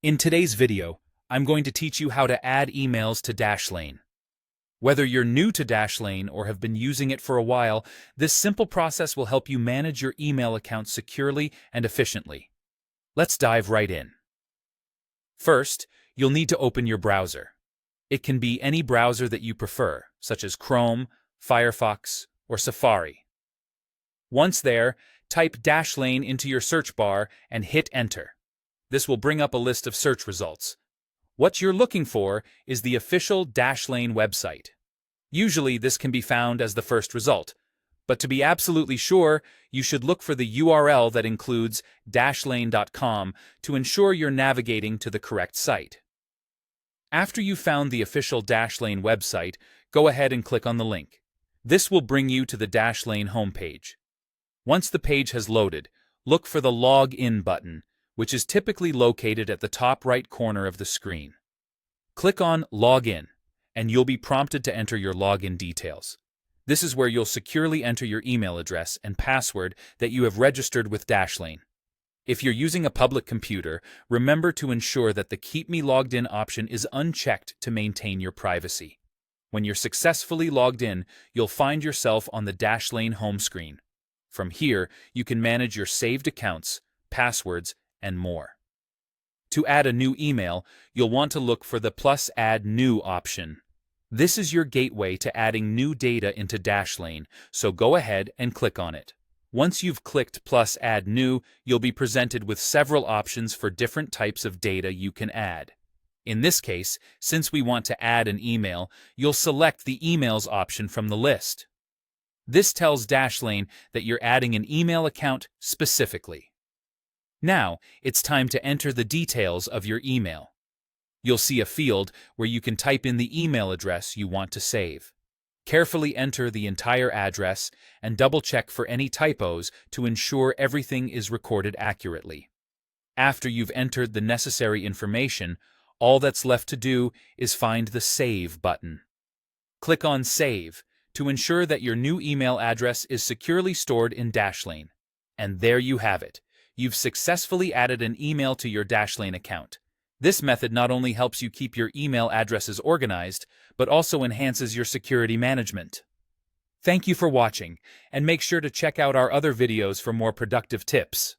In today's video, I'm going to teach you how to add emails to Dashlane. Whether you're new to Dashlane or have been using it for a while, this simple process will help you manage your email account securely and efficiently. Let's dive right in. First, you'll need to open your browser. It can be any browser that you prefer, such as Chrome, Firefox, or Safari. Once there, type Dashlane into your search bar and hit Enter. This will bring up a list of search results. What you're looking for is the official Dashlane website. Usually this can be found as the first result, but to be absolutely sure, you should look for the URL that includes dashlane.com to ensure you're navigating to the correct site. After you've found the official Dashlane website, go ahead and click on the link. This will bring you to the Dashlane homepage. Once the page has loaded, look for the Log In button, which is typically located at the top right corner of the screen. Click on Log In, and you'll be prompted to enter your login details. This is where you'll securely enter your email address and password that you have registered with Dashlane. If you're using a public computer, remember to ensure that the Keep Me Logged In option is unchecked to maintain your privacy. When you're successfully logged in, you'll find yourself on the Dashlane home screen. From here, you can manage your saved accounts, passwords, and more. To add a new email, you'll want to look for the plus Add New option. This is your gateway to adding new data into Dashlane, so go ahead and click on it. Once you've clicked plus Add New, you'll be presented with several options for different types of data you can add. In this case, since we want to add an email, you'll select the Emails option from the list. This tells Dashlane that you're adding an email account specifically. Now, it's time to enter the details of your email. You'll see a field where you can type in the email address you want to save. Carefully enter the entire address and double-check for any typos to ensure everything is recorded accurately. After you've entered the necessary information, all that's left to do is find the Save button. Click on Save to ensure that your new email address is securely stored in Dashlane. And there you have it. You've successfully added an email to your Dashlane account. This method not only helps you keep your email addresses organized, but also enhances your security management. Thank you for watching, and make sure to check out our other videos for more productive tips.